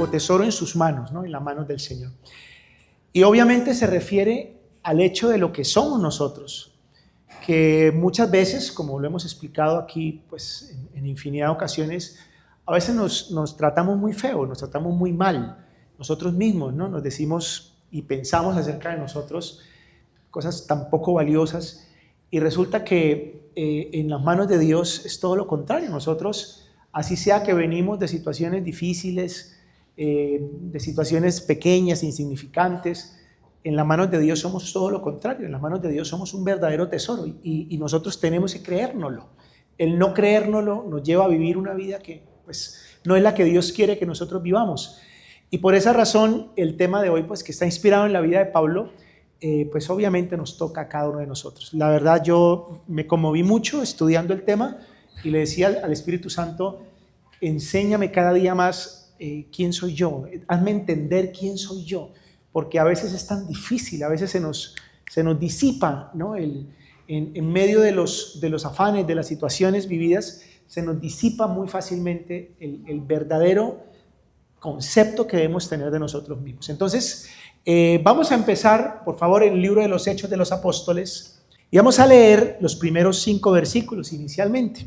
como tesoro en sus manos, ¿no? En las manos del Señor. Y obviamente se refiere al hecho de lo que somos nosotros, que muchas veces, como lo hemos explicado aquí pues, en infinidad de ocasiones, a veces nos tratamos muy feo, nos tratamos muy mal nosotros mismos, ¿no? Nos decimos y pensamos acerca de nosotros cosas tan poco valiosas, y resulta que en las manos de Dios es todo lo contrario. Nosotros, así sea que venimos de situaciones difíciles, de situaciones pequeñas, insignificantes, en las manos de Dios somos todo lo contrario. En las manos de Dios somos un verdadero tesoro, y nosotros tenemos que creérnoslo. El no creérnoslo nos lleva a vivir una vida que pues, no es la que Dios quiere que nosotros vivamos. Y por esa razón el tema de hoy, pues, que está inspirado en la vida de Pablo, pues obviamente nos toca a cada uno de nosotros. La verdad, yo me conmoví mucho estudiando el tema y le decía al Espíritu Santo: enséñame cada día más quién soy yo, hazme entender quién soy yo, porque a veces es tan difícil, a veces se nos disipa, ¿no? En medio de los afanes, de las situaciones vividas, se nos disipa muy fácilmente el verdadero concepto que debemos tener de nosotros mismos. Entonces, vamos a empezar, por favor, en el libro de los Hechos de los Apóstoles, y vamos a leer los primeros 5 versículos inicialmente.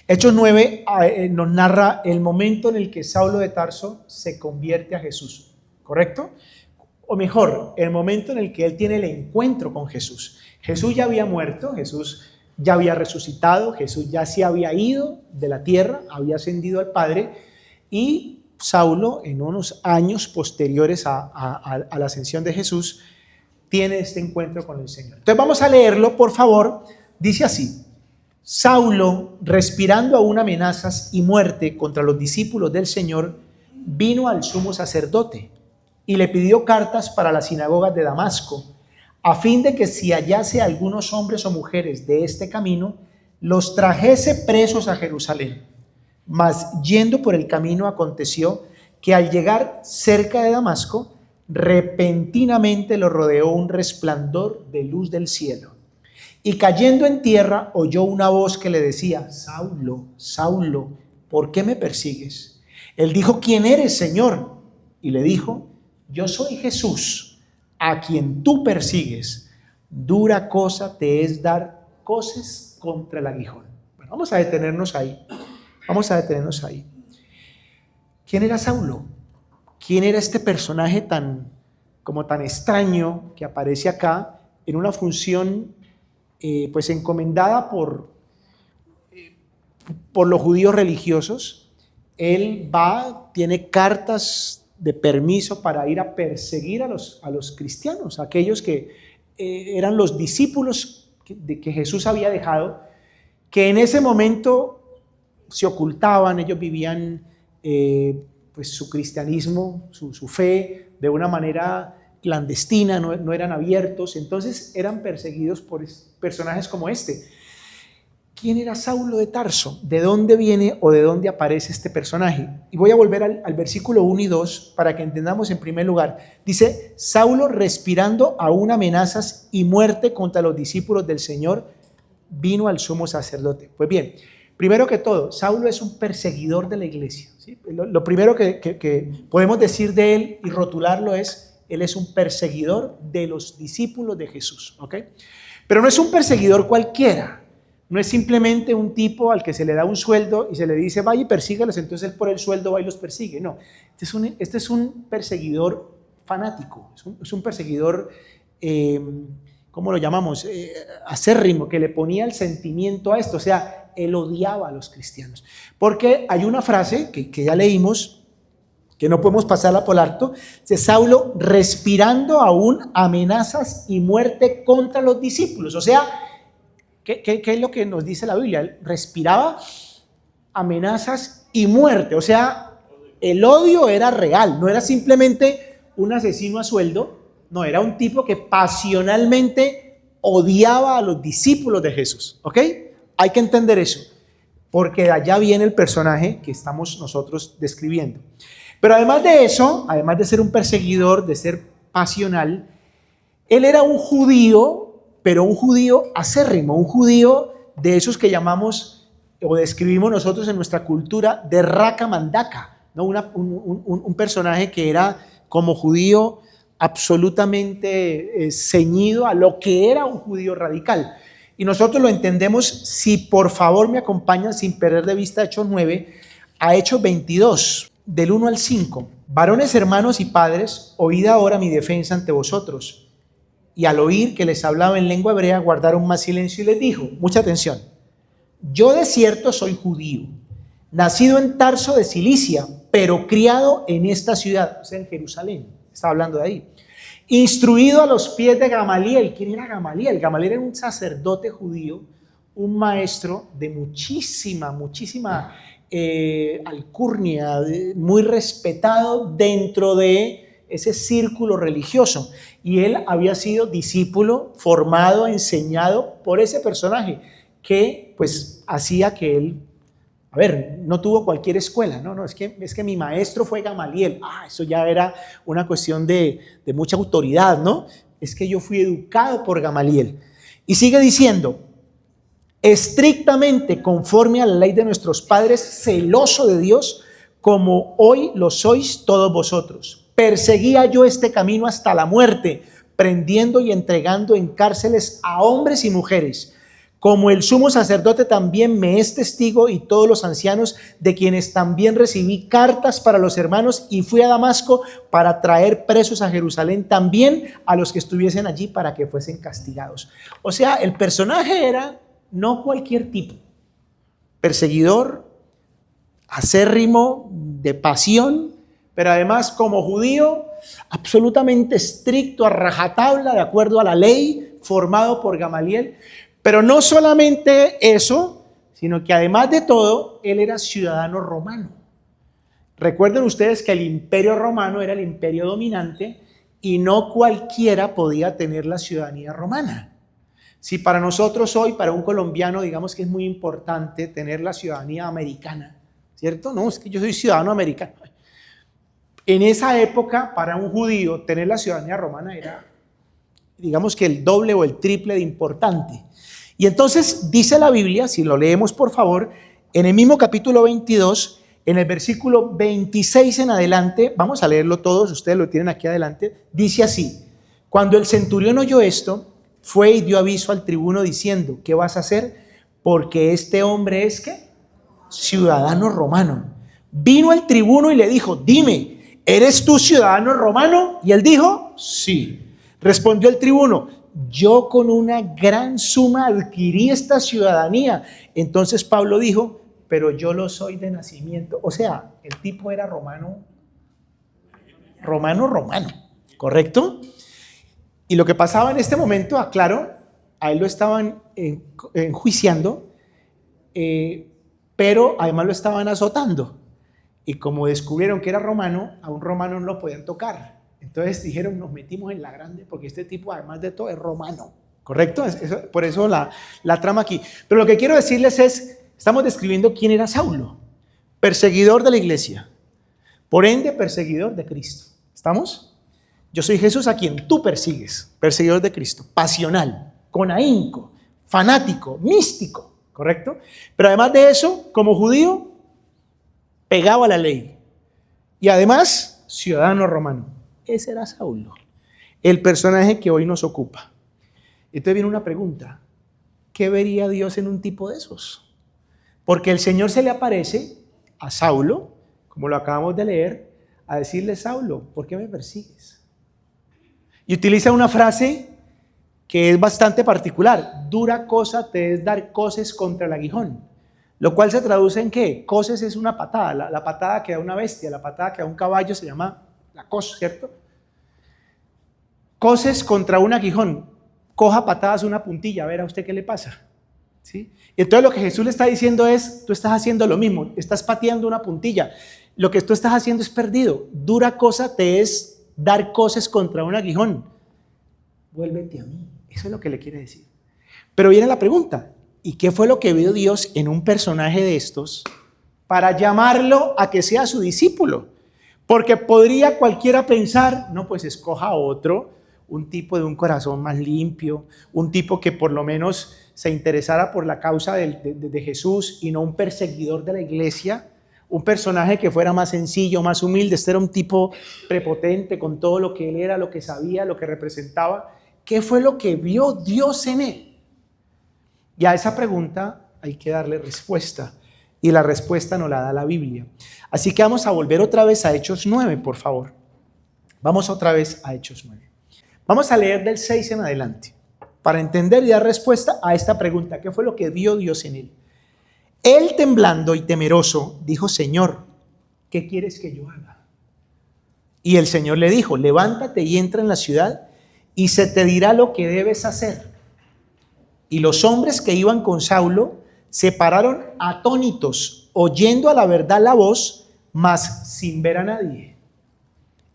Hechos 9 nos narra el momento en el que Saulo de Tarso se convierte a Jesús, ¿correcto? O mejor, el momento en el que él tiene el encuentro con Jesús. Jesús ya había muerto, Jesús ya había resucitado, Jesús ya se había ido de la tierra, había ascendido al Padre, y Saulo, en unos años posteriores a la ascensión de Jesús, tiene este encuentro con el Señor. Entonces vamos a leerlo, por favor. Dice así: Saulo, respirando aún amenazas y muerte contra los discípulos del Señor, vino al sumo sacerdote y le pidió cartas para las sinagogas de Damasco, a fin de que si hallase algunos hombres o mujeres de este camino, los trajese presos a Jerusalén. Mas yendo por el camino aconteció que al llegar cerca de Damasco, repentinamente lo rodeó un resplandor de luz del cielo. Y cayendo en tierra, oyó una voz que le decía: Saulo, Saulo, ¿por qué me persigues? Él dijo: ¿quién eres, Señor? Y le dijo: yo soy Jesús, a quien tú persigues. Dura cosa te es dar coces contra el aguijón. Bueno, vamos a detenernos ahí. ¿Quién era Saulo? ¿Quién era este personaje tan extraño que aparece acá en una función pues encomendada por los judíos religiosos? Él tiene cartas de permiso para ir a perseguir a los cristianos, aquellos que eran los discípulos que Jesús había dejado, que en ese momento se ocultaban. Ellos vivían pues su cristianismo, su fe, de una manera clandestina, no eran abiertos. Entonces eran perseguidos por personajes como este. ¿Quién era Saulo de Tarso? ¿De dónde viene o de dónde aparece este personaje? Y voy a volver al versículo 1 y 2 para que entendamos en primer lugar. Dice: Saulo, respirando aún amenazas y muerte contra los discípulos del Señor, vino al sumo sacerdote. Pues bien, primero que todo, Saulo es un perseguidor de la iglesia, ¿sí? Lo primero que podemos decir de él y rotularlo es: él es un perseguidor de los discípulos de Jesús, ¿ok? Pero no es un perseguidor cualquiera. No es simplemente un tipo al que se le da un sueldo y se le dice: vaya y persígalos, entonces él por el sueldo va y los persigue. No, este es un perseguidor fanático, es un perseguidor, ¿cómo lo llamamos? Acérrimo, que le ponía el sentimiento a esto. O sea, él odiaba a los cristianos. Porque hay una frase que ya leímos, que no podemos pasarla por alto. Dice: Saulo, respirando aún amenazas y muerte contra los discípulos. O sea, ¿qué es lo que nos dice la Biblia? Él respiraba amenazas y muerte. O sea, el odio era real, no era simplemente un asesino a sueldo. No, era un tipo que pasionalmente odiaba a los discípulos de Jesús, ¿ok? Hay que entender eso, porque de allá viene el personaje que estamos nosotros describiendo. Pero además de eso, además de ser un perseguidor, de ser pasional, él era un judío, pero un judío acérrimo, un judío de esos que llamamos o describimos nosotros en nuestra cultura de raca mandaca. ¿no? Un personaje que era como judío absolutamente ceñido a lo que era un judío radical. Y nosotros lo entendemos, si por favor me acompañan sin perder de vista Hechos 9, a Hechos 22, del 1 al 5. Varones, hermanos y padres, oíd ahora mi defensa ante vosotros. Y al oír que les hablaba en lengua hebrea, guardaron más silencio y les dijo, mucha atención, yo de cierto soy judío, nacido en Tarso de Cilicia, pero criado en esta ciudad, o sea, en Jerusalén, está hablando de ahí. Instruido a los pies de Gamaliel. ¿Quién era Gamaliel? Gamaliel era un sacerdote judío, un maestro de muchísima alcurnia, muy respetado dentro de ese círculo religioso. Y él había sido discípulo, formado, enseñado por ese personaje que pues hacía que él, no tuvo cualquier escuela, no, es que mi maestro fue Gamaliel. Eso ya era una cuestión de mucha autoridad, ¿no? Es que yo fui educado por Gamaliel. Y sigue diciendo, estrictamente conforme a la ley de nuestros padres, celoso de Dios, como hoy lo sois todos vosotros. Perseguía yo este camino hasta la muerte, prendiendo y entregando en cárceles a hombres y mujeres, como el sumo sacerdote también me es testigo y todos los ancianos, de quienes también recibí cartas para los hermanos, y fui a Damasco para traer presos a Jerusalén también a los que estuviesen allí para que fuesen castigados. O sea, el personaje era no cualquier tipo, perseguidor, acérrimo, de pasión, pero además como judío absolutamente estricto, a rajatabla, de acuerdo a la ley, formado por Gamaliel. Pero no solamente eso, sino que además de todo, él era ciudadano romano. Recuerden ustedes que el imperio romano era el imperio dominante y no cualquiera podía tener la ciudadanía romana. Si para nosotros hoy, para un colombiano, digamos que es muy importante tener la ciudadanía americana, ¿cierto? No, es que yo soy ciudadano americano. En esa época, para un judío, tener la ciudadanía romana era, digamos que el doble o el triple de importante. Y entonces dice la Biblia, si lo leemos por favor, en el mismo capítulo 22, en el versículo 26 en adelante, vamos a leerlo todos, ustedes lo tienen aquí adelante, dice así, cuando el centurión oyó esto, fue y dio aviso al tribuno diciendo, ¿qué vas a hacer? Porque este hombre es, ¿qué? Ciudadano romano. Vino el tribuno y le dijo, dime, ¿eres tú ciudadano romano? Y él dijo, sí. Respondió el tribuno, yo con una gran suma adquirí esta ciudadanía. Entonces Pablo dijo, pero yo lo soy de nacimiento. O sea, el tipo era romano, ¿correcto? Y lo que pasaba en este momento, aclaro, a él lo estaban enjuiciando, pero además lo estaban azotando. Y como descubrieron que era romano, a un romano no lo podían tocar. Entonces dijeron, nos metimos en la grande porque este tipo, además de todo, es romano. ¿Correcto? Por eso la trama aquí. Pero lo que quiero decirles es, estamos describiendo quién era Saulo. Perseguidor de la iglesia. Por ende, perseguidor de Cristo. ¿Estamos? Yo soy Jesús a quien tú persigues. Perseguidor de Cristo. Pasional, con ahínco, fanático, místico. ¿Correcto? Pero además de eso, como judío, pegado a la ley. Y además, ciudadano romano. Ese era Saulo, el personaje que hoy nos ocupa. Entonces viene una pregunta, ¿qué vería Dios en un tipo de esos? Porque el Señor se le aparece a Saulo, como lo acabamos de leer, a decirle, Saulo, ¿por qué me persigues? Y utiliza una frase que es bastante particular, dura cosa te es dar coces contra el aguijón, lo cual se traduce en ¿qué? Coces es una patada, la patada que da una bestia, la patada que da un caballo se llama la cos, ¿cierto? Coces contra un aguijón, coja patadas una puntilla, a ver a usted qué le pasa. ¿Sí? Entonces lo que Jesús le está diciendo es, tú estás haciendo lo mismo, estás pateando una puntilla, lo que tú estás haciendo es perdido, dura cosa te es dar coces contra un aguijón, vuélvete a mí, eso es lo que le quiere decir. Pero viene la pregunta, ¿y qué fue lo que vio Dios en un personaje de estos para llamarlo a que sea su discípulo? Porque podría cualquiera pensar, no, pues escoja a otro, un tipo de un corazón más limpio, un tipo que por lo menos se interesara por la causa de Jesús y no un perseguidor de la iglesia, un personaje que fuera más sencillo, más humilde. Este era un tipo prepotente con todo lo que él era, lo que sabía, lo que representaba. ¿Qué fue lo que vio Dios en él? Y a esa pregunta hay que darle respuesta. Y la respuesta nos la da la Biblia. Así que vamos a volver otra vez a Hechos 9, por favor. Vamos otra vez a Hechos 9. Vamos a leer del 6 en adelante para entender y dar respuesta a esta pregunta. ¿Qué fue lo que vio Dios en él? Él, temblando y temeroso, dijo: Señor, ¿qué quieres que yo haga? Y el Señor le dijo: levántate y entra en la ciudad y se te dirá lo que debes hacer. Y los hombres que iban con Saulo se pararon atónitos, oyendo a la verdad la voz, mas sin ver a nadie.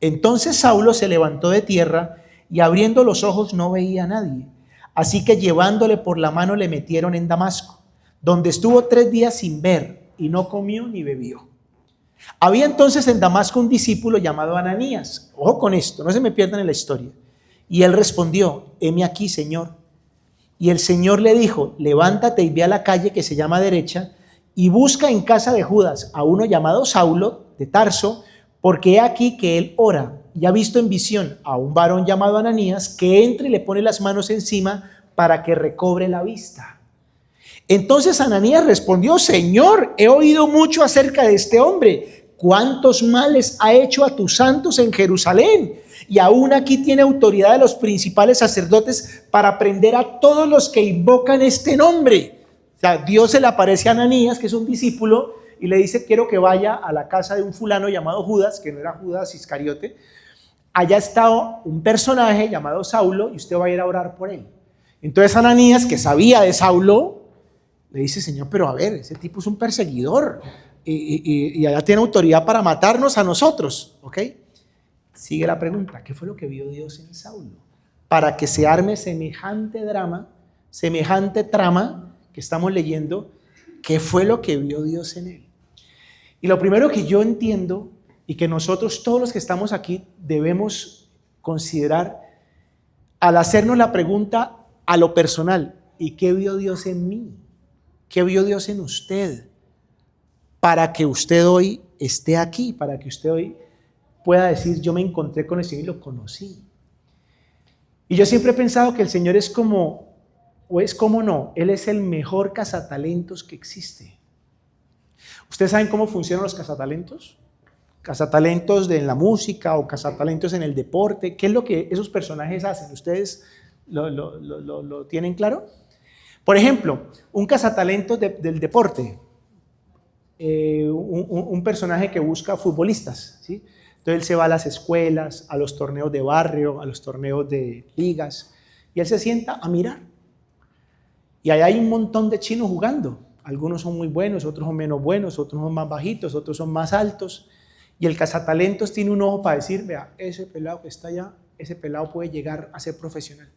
Entonces Saulo se levantó de tierra y abriendo los ojos no veía a nadie. Así que llevándole por la mano le metieron en Damasco, donde estuvo 3 días sin ver y no comió ni bebió. Había entonces en Damasco un discípulo llamado Ananías. Ojo con esto, no se me pierdan en la historia. Y él respondió: heme aquí, Señor. Y el Señor le dijo: levántate y ve a la calle que se llama Derecha y busca en casa de Judas a uno llamado Saulo de Tarso, porque he aquí que él ora y ha visto en visión a un varón llamado Ananías que entra y le pone las manos encima para que recobre la vista. Entonces Ananías respondió: Señor, he oído mucho acerca de este hombre, cuántos males ha hecho a tus santos en Jerusalén, y aún aquí tiene autoridad de los principales sacerdotes para prender a todos los que invocan este nombre. O sea, Dios se le aparece a Ananías, que es un discípulo, y le dice: quiero que vaya a la casa de un fulano llamado Judas, que no era Judas Iscariote. Allá está un personaje llamado Saulo y usted va a ir a orar por él. Entonces Ananías, que sabía de Saulo, le dice: Señor, pero a ver, ese tipo es un perseguidor y allá tiene autoridad para matarnos a nosotros, ¿ok? Sigue la pregunta: ¿qué fue lo que vio Dios en Saulo? Para que se arme semejante drama, semejante trama que estamos leyendo. ¿Qué fue lo que vio Dios en él? Y lo primero que yo entiendo y que nosotros, todos los que estamos aquí, debemos considerar al hacernos la pregunta a lo personal: ¿y qué vio Dios en mí? ¿Qué vio Dios en usted? Para que usted hoy esté aquí, para que usted hoy pueda decir: yo me encontré con el Señor y lo conocí. Y yo siempre he pensado que el Señor es como, o es como no, Él es el mejor cazatalentos que existe. ¿Ustedes saben cómo funcionan los cazatalentos? Cazatalentos en la música o cazatalentos en el deporte. ¿Qué es lo que esos personajes hacen? ¿Ustedes lo tienen claro? Por ejemplo, un cazatalentos del deporte. Un personaje que busca futbolistas, ¿sí? Entonces él se va a las escuelas, a los torneos de barrio, a los torneos de ligas, y él se sienta a mirar. Y ahí hay un montón de chinos jugando. Algunos son muy buenos, otros son menos buenos, otros son más bajitos, otros son más altos. Y el cazatalentos tiene un ojo para decir: vea, ese pelado que está allá, ese pelado puede llegar a ser profesional.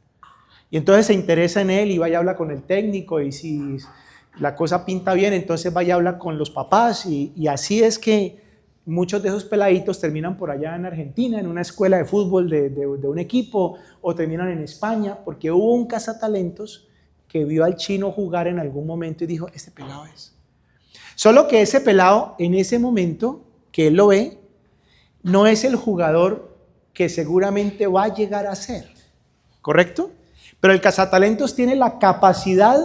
Y entonces se interesa en él y vaya a hablar con el técnico, y si la cosa pinta bien, entonces vaya a hablar con los papás, y así es que muchos de esos peladitos terminan por allá en Argentina, en una escuela de fútbol de un equipo, o terminan en España, porque hubo un cazatalentos que vio al chino jugar en algún momento y dijo: este pelado es. Solo que ese pelado, en ese momento que él lo ve, no es el jugador que seguramente va a llegar a ser, ¿correcto? Pero el cazatalentos tiene la capacidad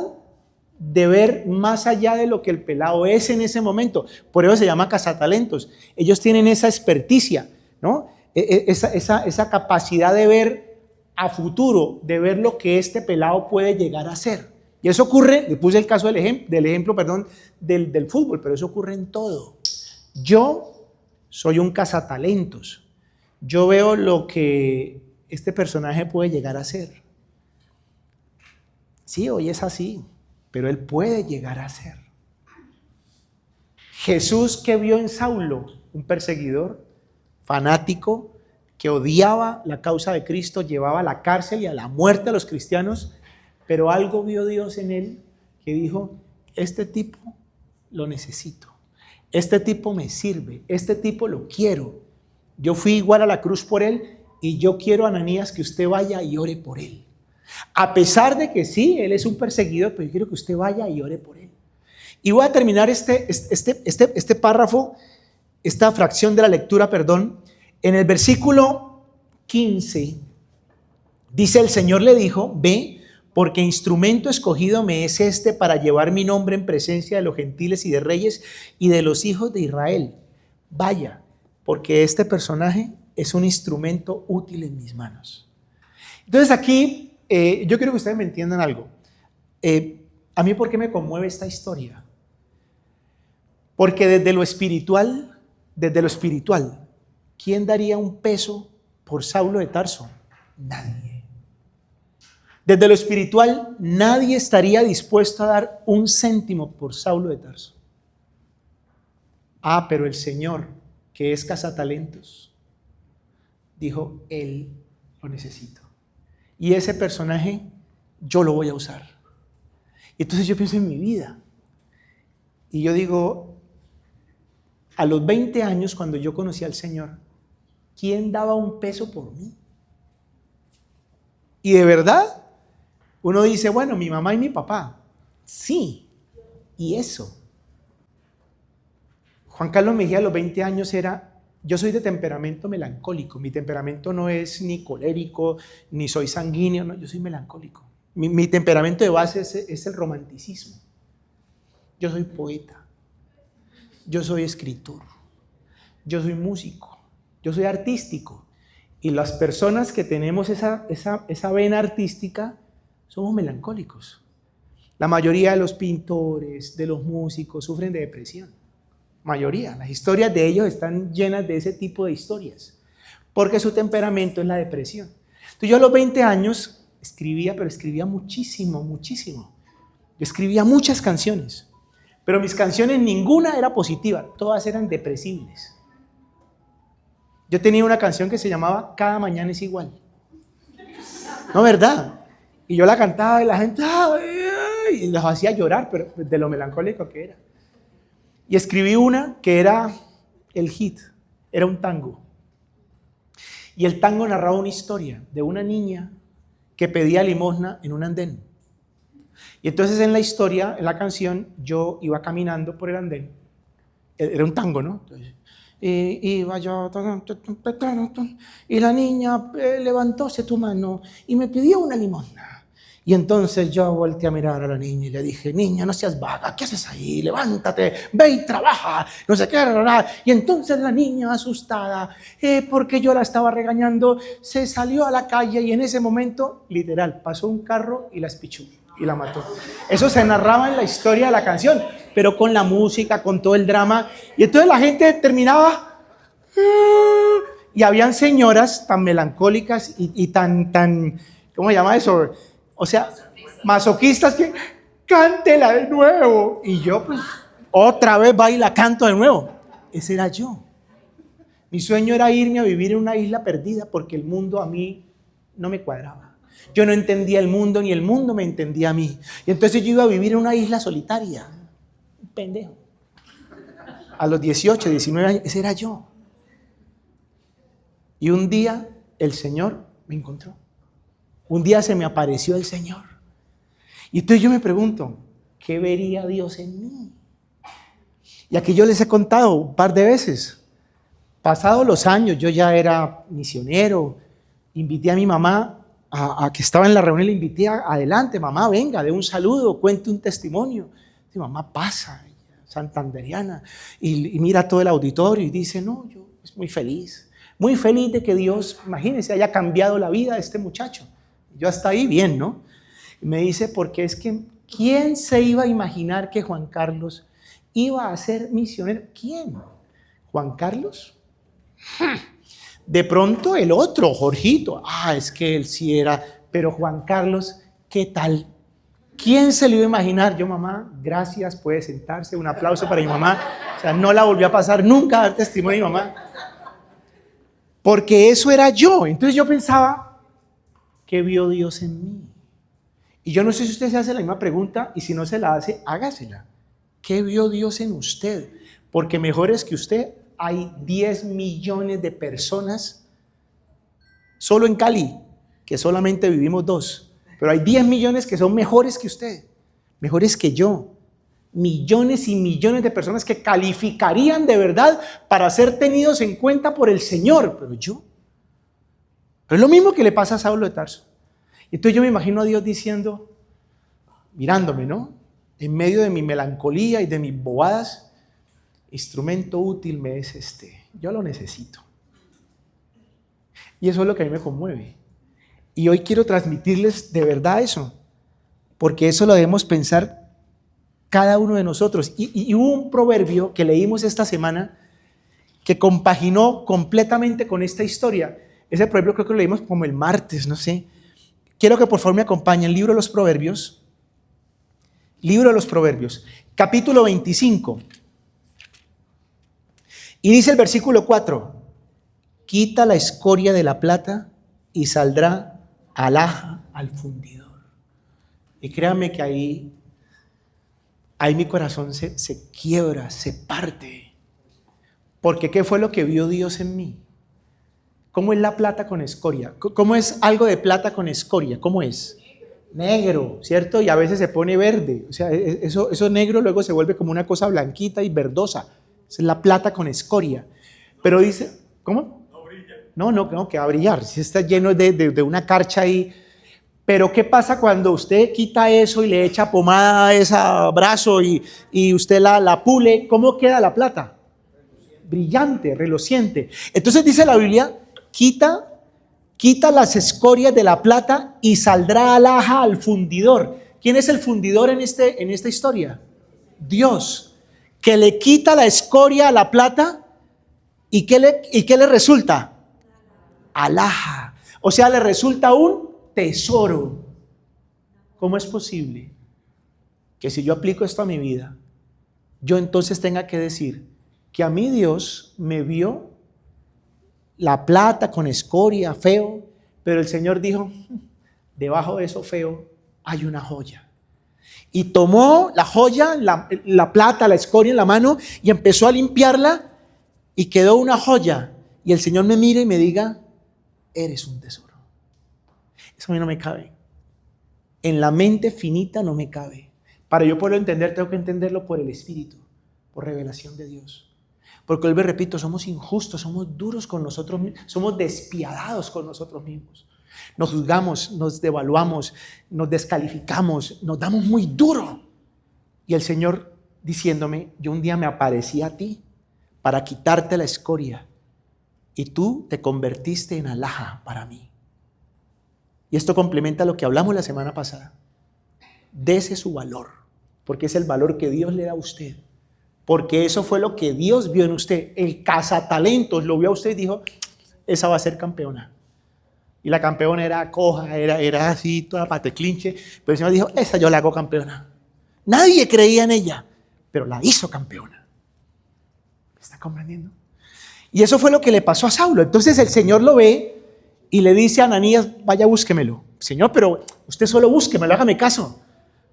de ver más allá de lo que el pelado es en ese momento. Por eso se llama cazatalentos. Ellos tienen esa experticia, ¿no? Esa capacidad de ver a futuro, de ver lo que este pelado puede llegar a ser. Y eso ocurre, le puse el caso del ejemplo del fútbol, pero eso ocurre en todo. Yo soy un cazatalentos. Yo veo lo que este personaje puede llegar a ser. Sí, hoy es así, pero él puede llegar a ser. Jesús, que vio en Saulo un perseguidor, fanático, que odiaba la causa de Cristo, llevaba a la cárcel y a la muerte a los cristianos, pero algo vio Dios en él que dijo: este tipo lo necesito, este tipo me sirve, este tipo lo quiero. Yo fui igual a la cruz por él y yo quiero, Ananías, que usted vaya y ore por él. A pesar de que sí, él es un perseguidor, pero yo quiero que usted vaya y ore por él. Y voy a terminar este párrafo, esta fracción de la lectura, perdón. En el versículo 15, dice: el Señor le dijo, ve, porque instrumento escogido me es este para llevar mi nombre en presencia de los gentiles y de reyes y de los hijos de Israel. Vaya, porque este personaje es un instrumento útil en mis manos. Entonces aquí, yo quiero que ustedes me entiendan algo. A mí, ¿por qué me conmueve esta historia? Porque desde lo espiritual, ¿quién daría un peso por Saulo de Tarso? Nadie. Desde lo espiritual, nadie estaría dispuesto a dar un céntimo por Saulo de Tarso. Pero el Señor, que es cazatalentos, dijo, él lo necesito. Y ese personaje yo lo voy a usar. Y entonces yo pienso en mi vida. Y yo digo, a los 20 años, cuando yo conocí al Señor, ¿quién daba un peso por mí? Y de verdad, uno dice, bueno, mi mamá y mi papá. Sí, y eso. Juan Carlos Mejía a los 20 años yo soy de temperamento melancólico. Mi temperamento no es ni colérico, ni soy sanguíneo, no, yo soy melancólico. Mi temperamento de base es el romanticismo. Yo soy poeta. Yo soy escritor, yo soy músico, yo soy artístico. Y las personas que tenemos esa vena artística somos melancólicos. La mayoría de los pintores, de los músicos, sufren de depresión. Mayoría. Las historias de ellos están llenas de ese tipo de historias, porque su temperamento es la depresión. Entonces yo a los 20 años escribía, pero escribía muchísimo, muchísimo. Yo escribía muchas canciones. Pero mis canciones ninguna era positiva, todas eran depresibles. Yo tenía una canción que se llamaba Cada mañana es igual. No, ¿verdad? Y yo la cantaba y la gente y los hacía llorar, pero de lo melancólico que era. Y escribí una que era el hit, era un tango. Y el tango narraba una historia de una niña que pedía limosna en un andén. Y entonces en la historia, en la canción, yo iba caminando por el andén. Era un tango, ¿no? Entonces, iba yo, y la niña levantóse tu mano y me pidió una limosna. Y entonces yo volteé a mirar a la niña y le dije, niña, no seas vaga, ¿qué haces ahí? Levántate, ve y trabaja, no sé qué. Y entonces la niña, asustada, porque yo la estaba regañando, se salió a la calle y en ese momento, literal, pasó un carro y la espichó y la mató. Eso se narraba en la historia de la canción, pero con la música, con todo el drama. Y entonces la gente terminaba y habían señoras tan melancólicas y tan, ¿cómo se llama eso? O sea, masoquistas que cántela de nuevo. Y yo pues otra vez va y la canto de nuevo. Ese era yo. Mi sueño era irme a vivir en una isla perdida porque el mundo a mí no me cuadraba. Yo no entendía el mundo, ni el mundo me entendía a mí. Y entonces yo iba a vivir en una isla solitaria. Un pendejo. A los 18, 19 años, ese era yo. Y un día el Señor me encontró. Un día se me apareció el Señor. Y entonces yo me pregunto, ¿qué vería Dios en mí? Y aquí yo les he contado un par de veces. Pasados los años, yo ya era misionero. Invité a mi mamá a que estaba en la reunión, le invité adelante, mamá, venga, dé un saludo, cuente un testimonio. Y mamá pasa, santanderiana, y mira todo el auditorio y dice, no, yo estoy muy feliz de que Dios, imagínense, haya cambiado la vida de este muchacho. Yo hasta ahí bien, ¿no? Y me dice, porque es que, ¿quién se iba a imaginar que Juan Carlos iba a ser misionero? ¿Quién? ¿Juan Carlos? De pronto el otro, Jorgito, es que él sí era, pero Juan Carlos, ¿qué tal? ¿Quién se lo iba a imaginar? Yo, mamá, gracias, puede sentarse, un aplauso para mi mamá. O sea, no la volvió a pasar nunca a dar testimonio a mi mamá. Porque eso era yo. Entonces yo pensaba, ¿qué vio Dios en mí? Y yo no sé si usted se hace la misma pregunta, y si no se la hace, hágasela. ¿Qué vio Dios en usted? Porque mejores que usted hay 10 millones de personas solo en Cali, que solamente vivimos 2. Pero hay 10 millones que son mejores que usted, mejores que yo. millones y millones de personas que calificarían de verdad para ser tenidos en cuenta por el Señor, pero yo. Pero es lo mismo que le pasa a Saulo de Tarso. Entonces yo me imagino a Dios diciendo, mirándome, ¿no? En medio de mi melancolía y de mis bobadas, instrumento útil me es este. Yo lo necesito. Y eso es lo que a mí me conmueve. Y hoy quiero transmitirles de verdad eso, porque eso lo debemos pensar cada uno de nosotros. Y hubo un proverbio que leímos esta semana que compaginó completamente con esta historia. Ese proverbio creo que lo leímos como el martes, no sé. Quiero que por favor me acompañen. Libro de los Proverbios. Libro de los Proverbios, capítulo 25. Y dice el versículo 4. Quita la escoria de la plata y saldrá alhaja al fundidor. Y créanme que ahí mi corazón se quiebra, se parte. Porque ¿qué fue lo que vio Dios en mí? ¿Cómo es la plata con escoria? ¿Cómo es algo de plata con escoria? ¿Cómo es? Negro, ¿cierto? Y a veces se pone verde. O sea, eso negro luego se vuelve como una cosa blanquita y verdosa. Esa es la plata con escoria. Pero dice, ¿cómo? No brilla. No, que va a brillar. Si está lleno de una carcha ahí. Pero ¿qué pasa cuando usted quita eso y le echa pomada a ese brazo y usted la pule? ¿Cómo queda la plata? Brillante, reluciente. Entonces dice la Biblia, quita las escorias de la plata y saldrá alhaja al fundidor. ¿Quién es el fundidor en esta historia? Dios, que le quita la escoria a la plata y ¿qué le resulta? Alhaja. O sea, le resulta un tesoro. ¿Cómo es posible que si yo aplico esto a mi vida, yo entonces tenga que decir que a mí Dios me vio la plata con escoria, feo, pero el Señor dijo, debajo de eso feo hay una joya? Y tomó la joya, la plata, la escoria en la mano y empezó a limpiarla y quedó una joya. Y el Señor me mira y me diga, eres un tesoro. Eso a mí no me cabe. En la mente finita no me cabe. Para yo poderlo entender, tengo que entenderlo por el Espíritu, por revelación de Dios. Porque vuelvo y repito, somos injustos, somos duros con nosotros mismos, somos despiadados con nosotros mismos. Nos juzgamos, nos devaluamos, nos descalificamos, nos damos muy duro. Y el Señor diciéndome, yo un día me aparecí a ti para quitarte la escoria y tú te convertiste en alhaja para mí. Y esto complementa lo que hablamos la semana pasada. Dese su valor, porque es el valor que Dios le da a usted. Porque eso fue lo que Dios vio en usted. El cazatalentos lo vio a usted y dijo, esa va a ser campeona. Y la campeona era coja, era así, toda pateclinche. Pero el Señor dijo, esa yo la hago campeona. Nadie creía en ella, pero la hizo campeona. ¿Me está comprendiendo? Y eso fue lo que le pasó a Saulo. Entonces el Señor lo ve y le dice a Ananías, vaya, búsquemelo. Señor, pero usted solo búsquemelo, hágame caso.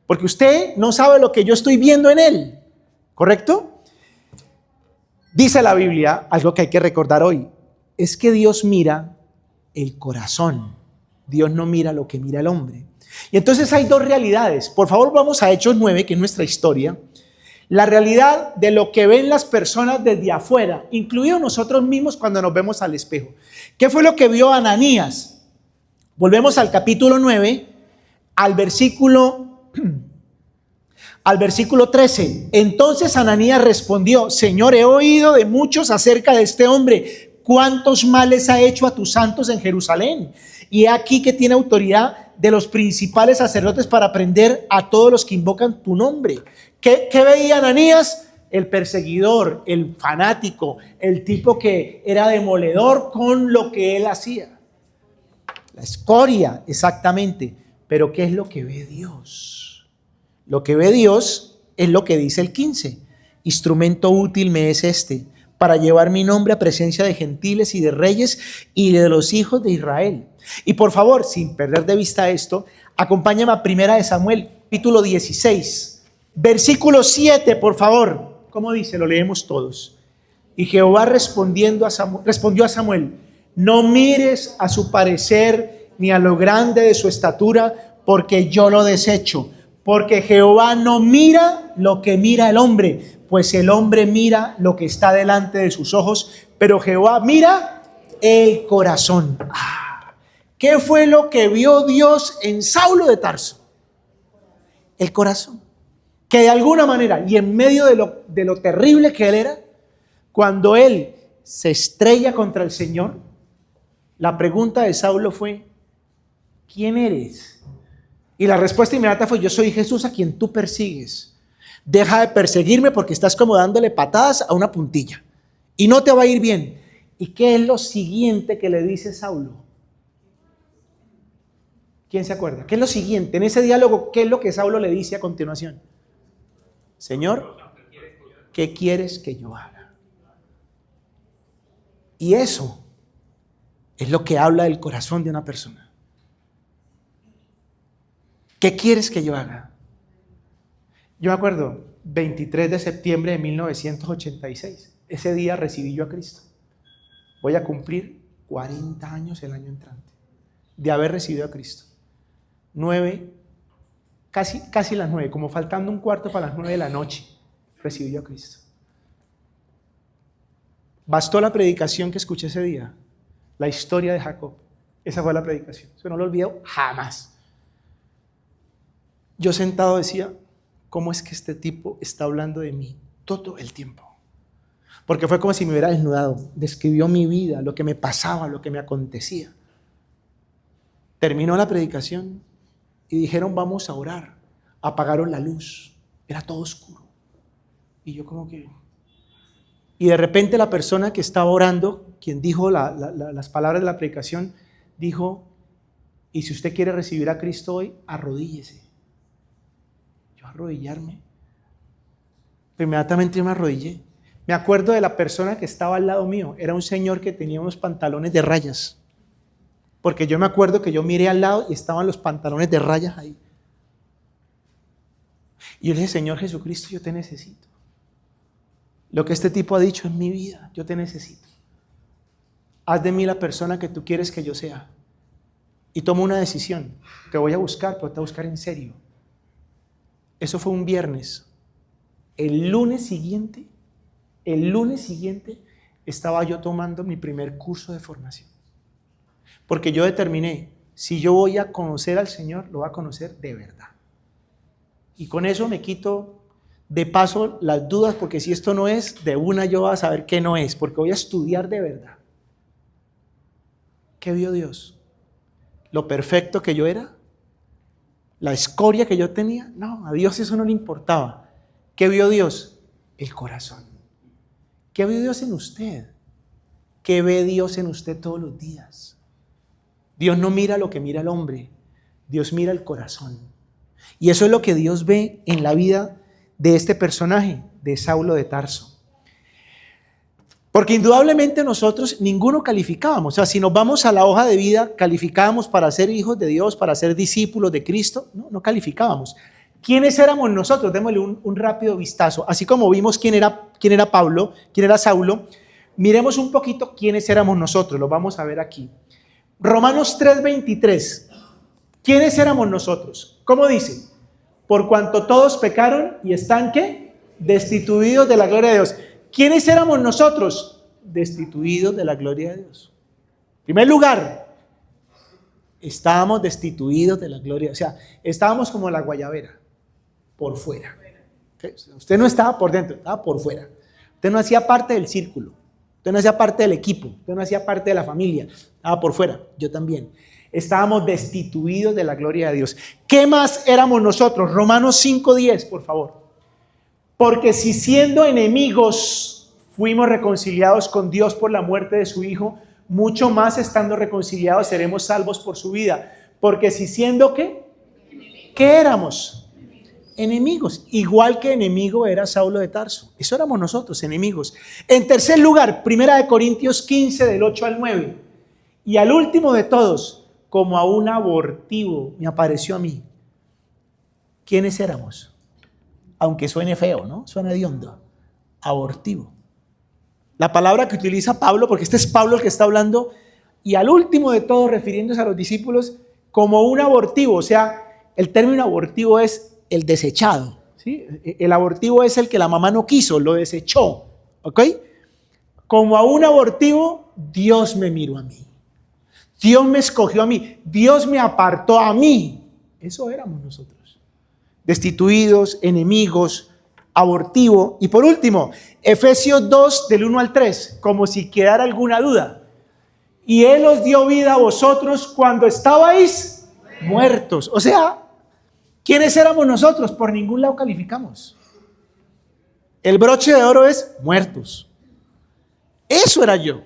Porque usted no sabe lo que yo estoy viendo en él. ¿Correcto? Dice la Biblia, algo que hay que recordar hoy, es que Dios mira el corazón. Dios no mira lo que mira el hombre. Y entonces hay dos realidades. Por favor, vamos a Hechos 9, que es nuestra historia. La realidad de lo que ven las personas desde afuera, incluidos nosotros mismos cuando nos vemos al espejo. ¿Qué fue lo que vio Ananías? Volvemos al capítulo 9, al versículo 13. Entonces Ananías respondió, Señor, he oído de muchos acerca de este hombre, cuántos males ha hecho a tus santos en Jerusalén. Y he aquí que tiene autoridad de los principales sacerdotes para prender a todos los que invocan tu nombre. ¿Qué veía Ananías? El perseguidor, el fanático, el tipo que era demoledor con lo que él hacía. La escoria, exactamente. Pero ¿qué es lo que ve Dios? Lo que ve Dios es lo que dice el 15. Instrumento útil me es este, para llevar mi nombre a presencia de gentiles y de reyes y de los hijos de Israel. Y por favor, sin perder de vista esto, acompáñame a 1 Samuel, capítulo 16, versículo 7, por favor. ¿Cómo dice? Lo leemos todos. Y Jehová respondió a Samuel, no mires a su parecer ni a lo grande de su estatura, porque yo lo desecho. Porque Jehová no mira lo que mira el hombre, pues el hombre mira lo que está delante de sus ojos, pero Jehová mira el corazón. ¿Qué fue lo que vio Dios en Saulo de Tarso? El corazón. Que de alguna manera, y en medio de lo terrible que él era, cuando él se estrella contra el Señor, la pregunta de Saulo fue: ¿quién eres? Y la respuesta inmediata fue: yo soy Jesús a quien tú persigues. Deja de perseguirme porque estás como dándole patadas a una puntilla y no te va a ir bien. ¿Y qué es lo siguiente que le dice Saulo? ¿Quién se acuerda? ¿Qué es lo siguiente? En ese diálogo, ¿qué es lo que Saulo le dice a continuación? Señor, ¿qué quieres que yo haga? Y eso es lo que habla del corazón de una persona. ¿Qué quieres que yo haga? Yo me acuerdo, 23 de septiembre de 1986. Ese día recibí yo a Cristo. Voy a cumplir 40 años el año entrante de haber recibido a Cristo. 9, casi las 9, como faltando un cuarto para las 9 de la noche, recibí yo a Cristo. Bastó la predicación que escuché ese día, la historia de Jacob. Esa fue la predicación. Eso no lo olvido jamás. Yo sentado decía: ¿cómo es que este tipo está hablando de mí todo el tiempo? Porque fue como si me hubiera desnudado. Describió mi vida, lo que me pasaba, lo que me acontecía. Terminó la predicación y dijeron: vamos a orar. Apagaron la luz. Era todo oscuro. Y yo como que... Y de repente la persona que estaba orando, quien dijo las palabras de la predicación, dijo: y si usted quiere recibir a Cristo hoy, arrodíllese. Arrodillarme. Inmediatamente yo me arrodillé. Me acuerdo de la persona que estaba al lado mío. Era un señor que tenía unos pantalones de rayas. Porque yo me acuerdo que yo miré al lado y estaban los pantalones de rayas ahí. Y yo le dije: Señor Jesucristo, yo te necesito. Lo que este tipo ha dicho en mi vida, yo te necesito. Haz de mí la persona que tú quieres que yo sea. Y tomo una decisión. Te voy a buscar, pero te voy a buscar en serio. Eso fue un viernes. El lunes siguiente estaba yo tomando mi primer curso de formación. Porque yo determiné, si yo voy a conocer al Señor, lo voy a conocer de verdad. Y con eso me quito de paso las dudas, porque si esto no es, de una yo voy a saber qué no es, porque voy a estudiar de verdad. ¿Qué vio Dios? ¿Lo perfecto que yo era? ¿La escoria que yo tenía? No, a Dios eso no le importaba. ¿Qué vio Dios? El corazón. ¿Qué vio Dios en usted? ¿Qué ve Dios en usted todos los días? Dios no mira lo que mira el hombre, Dios mira el corazón. Y eso es lo que Dios ve en la vida de este personaje, de Saulo de Tarso. Porque indudablemente nosotros ninguno calificábamos. O sea, si nos vamos a la hoja de vida, calificábamos para ser hijos de Dios, para ser discípulos de Cristo. No calificábamos. ¿Quiénes éramos nosotros? Démosle un rápido vistazo. Así como vimos quién era Pablo, quién era Saulo, miremos un poquito quiénes éramos nosotros. Lo vamos a ver aquí. Romanos 3:23. ¿Quiénes éramos nosotros? ¿Cómo dice? Por cuanto todos pecaron y están, ¿qué? Destituidos de la gloria de Dios. ¿Quiénes éramos nosotros? Destituidos de la gloria de Dios. En primer lugar, estábamos destituidos de la gloria. O sea, estábamos como la guayabera, por fuera. Usted no estaba por dentro, estaba por fuera. Usted no hacía parte del círculo. Usted no hacía parte del equipo. Usted no hacía parte de la familia. Estaba por fuera. Yo también. Estábamos destituidos de la gloria de Dios. ¿Qué más éramos nosotros? Romanos 5:10, por favor. Porque si siendo enemigos fuimos reconciliados con Dios por la muerte de su Hijo, mucho más estando reconciliados seremos salvos por su vida. Porque si siendo ¿qué? ¿Qué éramos? Enemigos. Igual que enemigo era Saulo de Tarso. Eso éramos nosotros, enemigos. En tercer lugar, 1 Corintios 15, del 8 al 9. Y al último de todos, como a un abortivo me apareció a mí. ¿Quiénes éramos? Aunque suene feo, ¿no? Suena hediondo. Abortivo. La palabra que utiliza Pablo, porque este es Pablo el que está hablando, y al último de todo, refiriéndose a los discípulos, como un abortivo. O sea, el término abortivo es el desechado, ¿sí? El abortivo es el que la mamá no quiso, lo desechó, ¿ok? Como a un abortivo, Dios me miró a mí. Dios me escogió a mí. Dios me apartó a mí. Eso éramos nosotros. Destituidos, enemigos, abortivo. Y por último, Efesios 2, del 1 al 3, como si quedara alguna duda. Y Él os dio vida a vosotros cuando estabais muertos. O sea, ¿quiénes éramos nosotros? Por ningún lado calificamos. El broche de oro es muertos. Eso era yo.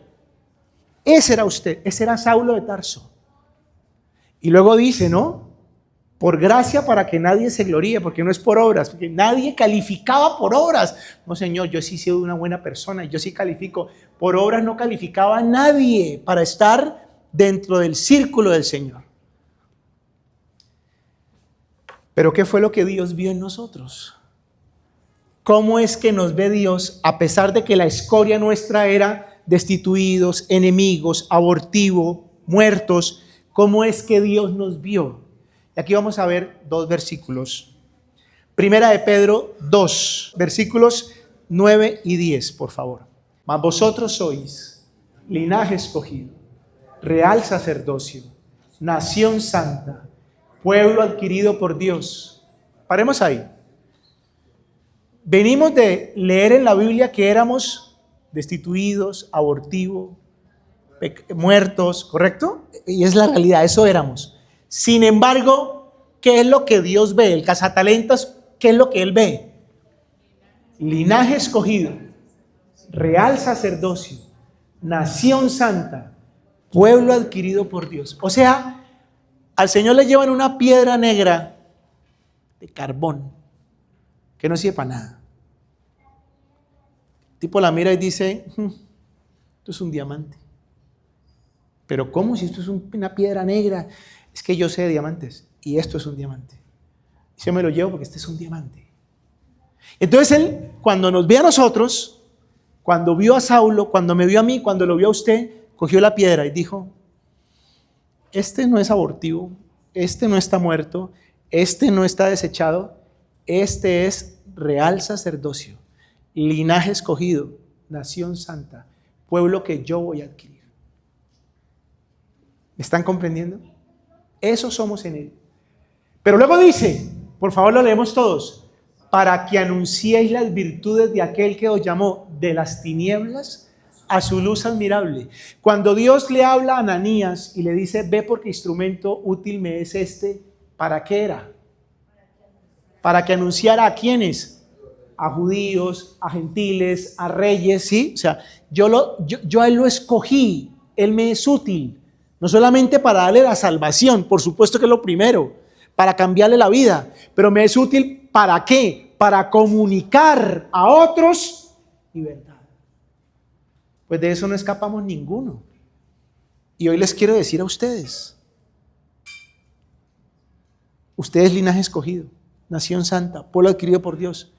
Ese era usted. Ese era Saulo de Tarso. Y luego dice, ¿no? Por gracia para que nadie se gloríe, porque no es por obras, porque nadie calificaba por obras. No, Señor, yo sí he sido una buena persona, yo sí califico. Por obras no calificaba a nadie para estar dentro del círculo del Señor. Pero ¿qué fue lo que Dios vio en nosotros? ¿Cómo es que nos ve Dios a pesar de que la escoria nuestra era destituidos, enemigos, abortivo, muertos? ¿Cómo es que Dios nos vio? Y aquí vamos a ver dos versículos. Primera de Pedro 2, versículos 9 y 10, por favor. Mas vosotros sois linaje escogido, real sacerdocio, nación santa, pueblo adquirido por Dios. Paremos ahí. Venimos de leer en la Biblia que éramos destituidos, abortivos, muertos, ¿correcto? Y es la realidad, eso éramos. Sin embargo, ¿qué es lo que Dios ve? El cazatalentos, ¿qué es lo que Él ve? Linaje escogido, real sacerdocio, nación santa, pueblo adquirido por Dios. O sea, al Señor le llevan una piedra negra de carbón que no sirve para nada. El tipo la mira y dice, esto es un diamante. Pero ¿cómo si esto es una piedra negra? Es que yo sé de diamantes y esto es un diamante. Y yo me lo llevo porque este es un diamante. Entonces Él, cuando nos ve a nosotros, cuando vio a Saulo, cuando me vio a mí, cuando lo vio a usted, cogió la piedra y dijo, este no es abortivo, este no está muerto, este no está desechado, este es real sacerdocio, linaje escogido, nación santa, pueblo que yo voy a adquirir. ¿Me están comprendiendo? Eso somos en Él. Pero luego dice, por favor lo leemos todos, para que anunciéis las virtudes de aquel que os llamó de las tinieblas a su luz admirable. Cuando Dios le habla a Ananías y le dice, ve porque instrumento útil me es este, ¿para qué era? Para que anunciara a quiénes, a judíos, a gentiles, a reyes, ¿sí? O sea, yo a Él lo escogí, Él me es útil. No solamente para darle la salvación, por supuesto que es lo primero, para cambiarle la vida, pero me es útil ¿para qué? Para comunicar a otros libertad. Pues de eso no escapamos ninguno. Y hoy les quiero decir a ustedes, ustedes linaje escogido, nación santa, pueblo adquirido por Dios,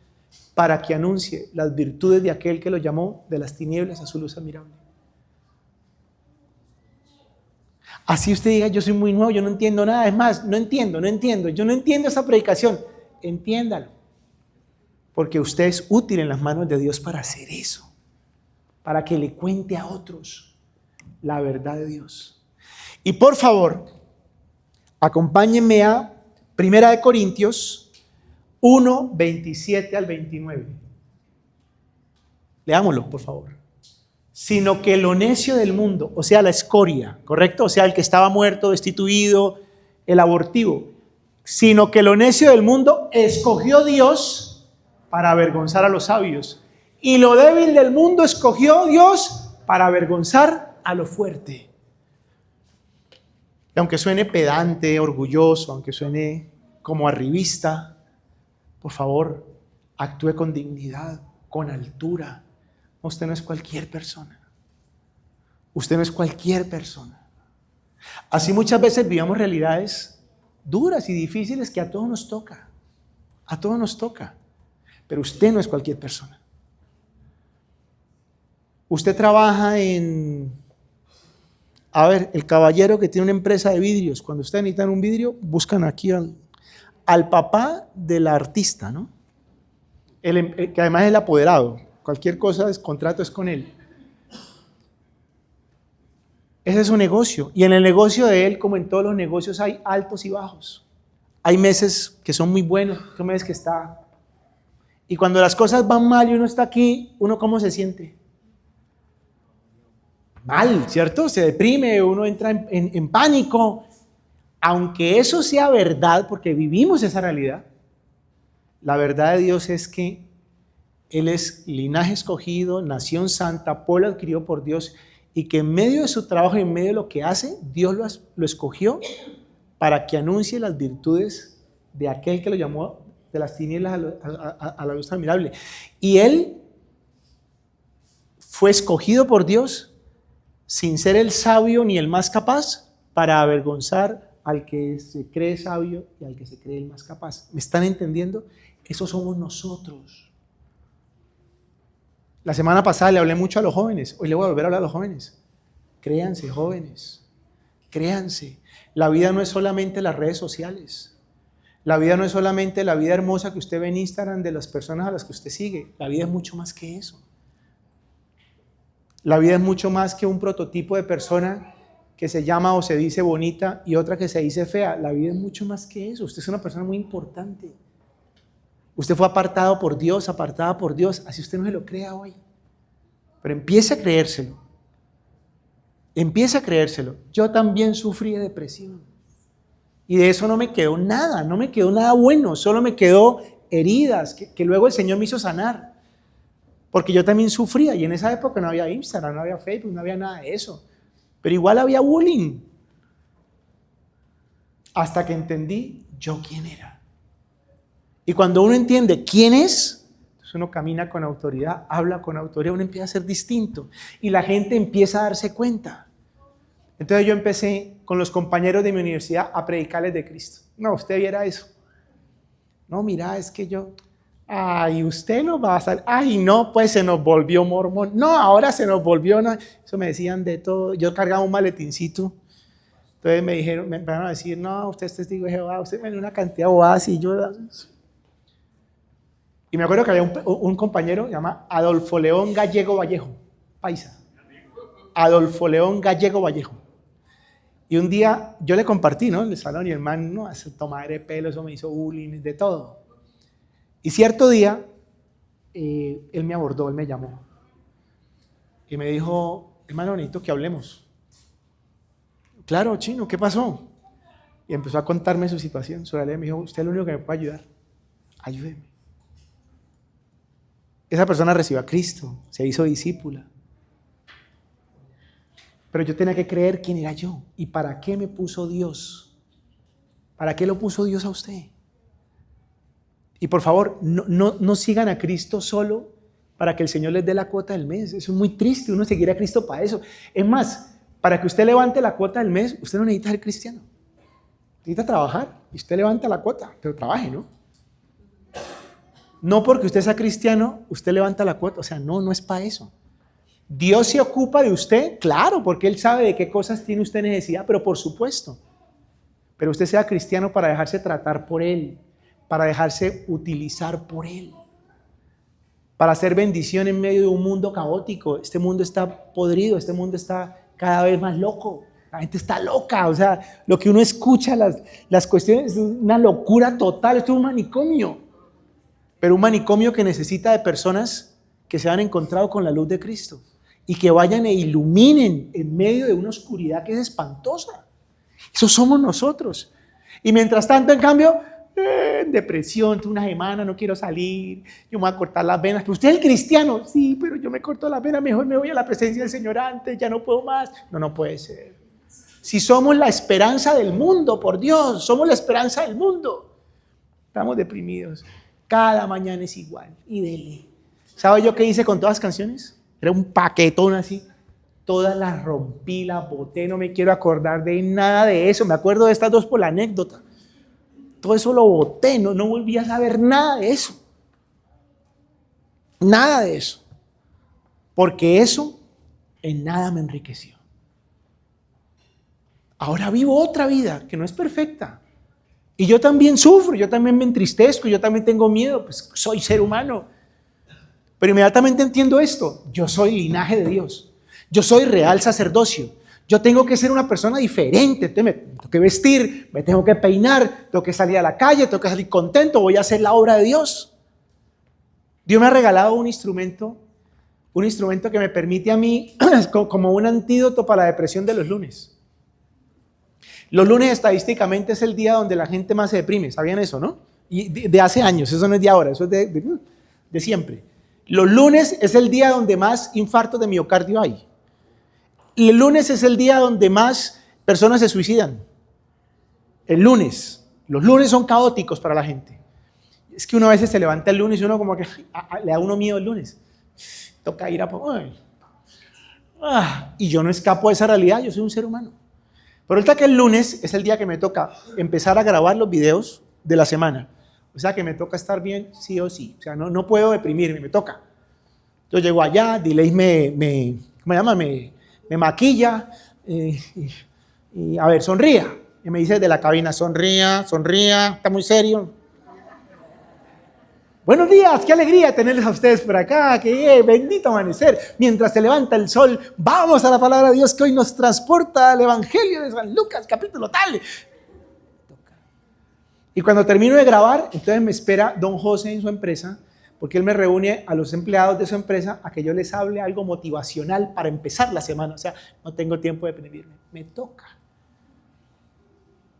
para que anuncie las virtudes de aquel que lo llamó de las tinieblas a su luz admirable. Así usted diga, yo soy muy nuevo, yo no entiendo nada. Es más, no entiendo, yo no entiendo esa predicación. Entiéndalo. Porque usted es útil en las manos de Dios para hacer eso. Para que le cuente a otros la verdad de Dios. Y por favor, acompáñenme a 1 Corintios 1, 27 al 29. Leámoslo, por favor. Sino que lo necio del mundo, o sea, la escoria, ¿correcto? O sea, el que estaba muerto, destituido, el abortivo. Sino que lo necio del mundo escogió Dios para avergonzar a los sabios. Y lo débil del mundo escogió Dios para avergonzar a lo fuerte. Y aunque suene pedante, orgulloso, aunque suene como arribista, por favor, actúe con dignidad, con altura. Usted no es cualquier persona. Usted no es cualquier persona. Así muchas veces vivimos realidades duras y difíciles que a todos nos toca. A todos nos toca. Pero usted no es cualquier persona. Usted trabaja en... A ver, el caballero que tiene una empresa de vidrios. Cuando ustedes necesitan un vidrio, buscan aquí al papá del artista, ¿no? Que además es el apoderado. Cualquier cosa, contrato es con él. Ese es su negocio. Y en el negocio de él, como en todos los negocios, hay altos y bajos. Hay meses que son muy buenos, hay meses que está. Y cuando las cosas van mal y uno está aquí, ¿uno cómo se siente? Mal, ¿cierto? Se deprime, uno entra en pánico. Aunque eso sea verdad, porque vivimos esa realidad, la verdad de Dios es que Él es linaje escogido, nación santa, pueblo adquirido por Dios, y que en medio de su trabajo y en medio de lo que hace, Dios lo escogió para que anuncie las virtudes de aquel que lo llamó de las tinieblas a la luz admirable. Y Él fue escogido por Dios sin ser el sabio ni el más capaz para avergonzar al que se cree sabio y al que se cree el más capaz. ¿Me están entendiendo? Esos somos nosotros. La semana pasada le hablé mucho a los jóvenes, hoy le voy a volver a hablar a los jóvenes. Créanse, jóvenes, créanse. La vida no es solamente las redes sociales. La vida no es solamente la vida hermosa que usted ve en Instagram de las personas a las que usted sigue. La vida es mucho más que eso. La vida es mucho más que un prototipo de persona que se llama o se dice bonita y otra que se dice fea. La vida es mucho más que eso. Usted es una persona muy importante. Usted fue apartado por Dios, apartada por Dios, así usted no se lo crea hoy. Pero empiece a creérselo. Empiece a creérselo. Yo también sufrí de depresión. Y de eso no me quedó nada bueno, solo me quedó heridas que luego el Señor me hizo sanar. Porque yo también sufría y en esa época no había Instagram, no había Facebook, no había nada de eso. Pero igual había bullying. Hasta que entendí yo quién era. Y cuando uno entiende quién es, entonces uno camina con autoridad, habla con autoridad, uno empieza a ser distinto. Y la gente empieza a darse cuenta. Entonces yo empecé con los compañeros de mi universidad a predicarles de Cristo. No, usted viera eso. No, mira, es que yo... Ay, usted no va a salir. Ay, no, pues se nos volvió mormón. No, ahora se nos volvió. No. Eso me decían de todo. Yo cargaba un maletincito. Entonces me empezaron a decir, no, usted es testigo de Jehová, usted me dio una cantidad de bobadas y yo... Y me acuerdo que había un compañero, se llama Adolfo León Gallego Vallejo, paisa. Adolfo León Gallego Vallejo. Y un día yo le compartí, ¿no? En el salón y el man, no, hace tomar de pelo, eso me hizo bullying, de todo. Y cierto día, él me abordó, él me llamó. Y me dijo, hermano, necesito que hablemos. Claro, chino, ¿qué pasó? Y empezó a contarme su situación. Su realidad me dijo, usted es el único que me puede ayudar. Ayúdeme. Esa persona recibió a Cristo, se hizo discípula. Pero yo tenía que creer quién era yo y para qué me puso Dios. ¿Para qué lo puso Dios a usted? Y por favor, no sigan a Cristo solo para que el Señor les dé la cuota del mes. Eso es muy triste, uno seguir a Cristo para eso. Es más, para que usted levante la cuota del mes, usted no necesita ser cristiano. Necesita trabajar y usted levanta la cuota, pero trabaje, ¿no? No porque usted sea cristiano, usted levanta la cuota. O sea, no es para eso. Dios se ocupa de usted, claro, porque Él sabe de qué cosas tiene usted necesidad, pero por supuesto. Pero usted sea cristiano para dejarse tratar por Él, para dejarse utilizar por Él, para hacer bendición en medio de un mundo caótico. Este mundo está podrido, este mundo está cada vez más loco. La gente está loca, o sea, lo que uno escucha, las cuestiones, es una locura total, esto es un manicomio. Pero un manicomio que necesita de personas que se han encontrado con la luz de Cristo y que vayan e iluminen en medio de una oscuridad que es espantosa. Eso somos nosotros. Y mientras tanto, en cambio, depresión, una semana, no quiero salir, yo me voy a cortar las venas. Pero usted es el cristiano, sí, pero yo me corto las venas, mejor me voy a la presencia del Señor antes, ya no puedo más. No puede ser. Si somos la esperanza del mundo, por Dios, somos la esperanza del mundo. Estamos deprimidos. Cada mañana es igual. Y dele. ¿Sabe yo qué hice con todas las canciones? Era un paquetón así. Todas las rompí, las boté, no me quiero acordar de nada de eso. Me acuerdo de estas dos por la anécdota. Todo eso lo boté, no volví a saber nada de eso. Nada de eso. Porque eso en nada me enriqueció. Ahora vivo otra vida que no es perfecta. Y yo también sufro, yo también me entristezco, yo también tengo miedo, pues soy ser humano. Pero inmediatamente entiendo esto, yo soy linaje de Dios, yo soy real sacerdocio, yo tengo que ser una persona diferente, entonces me tengo que vestir, me tengo que peinar, tengo que salir a la calle, tengo que salir contento, voy a hacer la obra de Dios. Dios me ha regalado un instrumento que me permite a mí como un antídoto para la depresión de los lunes. Los lunes estadísticamente es el día donde la gente más se deprime, ¿sabían eso, no? Y de hace años, eso no es de ahora, eso es de siempre. Los lunes es el día donde más infartos de miocardio hay. Y el lunes es el día donde más personas se suicidan. El lunes. Los lunes son caóticos para la gente. Es que uno a veces se levanta el lunes y uno como que le da uno miedo el lunes. Toca ir a... y yo no escapo de esa realidad, yo soy un ser humano. Pero ahorita que el lunes es el día que me toca empezar a grabar los videos de la semana. O sea que me toca estar bien sí o sí. O sea, no puedo deprimirme, me toca. Yo llego allá, Diley me maquilla y a ver, sonría. Y me dice desde la cabina, sonría, está muy serio. Buenos días, qué alegría tenerles a ustedes por acá, que bendito amanecer. Mientras se levanta el sol, vamos a la palabra de Dios que hoy nos transporta al Evangelio de San Lucas, capítulo tal. Y cuando termino de grabar, entonces me espera don José en su empresa, porque él me reúne a los empleados de su empresa a que yo les hable algo motivacional para empezar la semana. O sea, no tengo tiempo de deprimirme, me toca.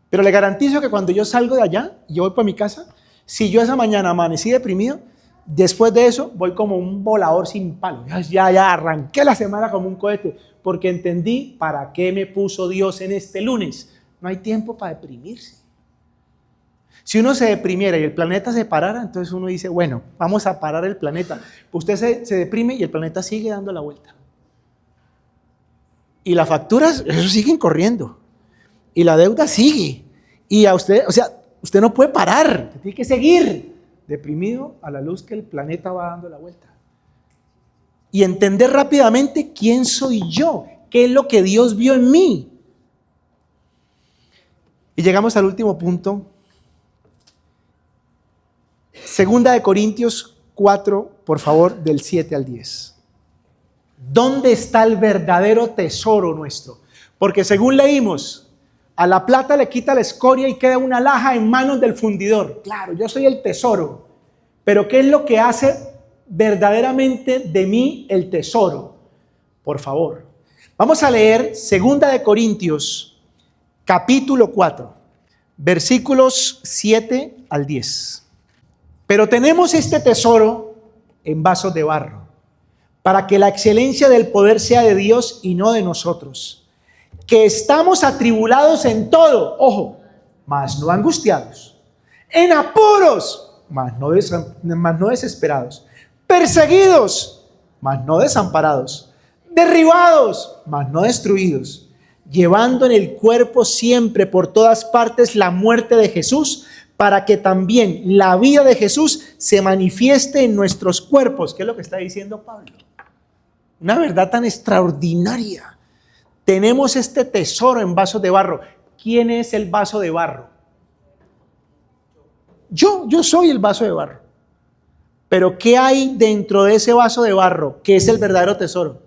Pero le garantizo que cuando yo salgo de allá y yo voy para mi casa, si yo esa mañana amanecí deprimido, después de eso voy como un volador sin palo. Ya arranqué la semana como un cohete, porque entendí para qué me puso Dios en este lunes. No hay tiempo para deprimirse. Si uno se deprimiera y el planeta se parara, entonces uno dice, bueno, vamos a parar el planeta. Pues usted se deprime y el planeta sigue dando la vuelta. Y las facturas, eso siguen corriendo. Y la deuda sigue. Y a usted, o sea, usted no puede parar, usted tiene que seguir deprimido a la luz que el planeta va dando la vuelta. Y entender rápidamente quién soy yo, qué es lo que Dios vio en mí. Y llegamos al último punto. Segunda de Corintios 4, por favor, del 7 al 10. ¿Dónde está el verdadero tesoro nuestro? Porque según leímos, a la plata le quita la escoria y queda una alhaja en manos del fundidor. Claro, yo soy el tesoro. Pero ¿qué es lo que hace verdaderamente de mí el tesoro? Por favor. Vamos a leer 2 de Corintios, capítulo 4, versículos 7 al 10. Pero tenemos este tesoro en vasos de barro, para que la excelencia del poder sea de Dios y no de nosotros. Que estamos atribulados en todo, ojo, mas no angustiados, en apuros, mas no desesperados, perseguidos, mas no desamparados, derribados, mas no destruidos, llevando en el cuerpo siempre por todas partes la muerte de Jesús, para que también la vida de Jesús se manifieste en nuestros cuerpos. ¿Qué es lo que está diciendo Pablo? Una verdad tan extraordinaria. Tenemos este tesoro en vasos de barro. ¿Quién es el vaso de barro? Yo soy el vaso de barro. Pero ¿qué hay dentro de ese vaso de barro? ¿Qué es el verdadero tesoro?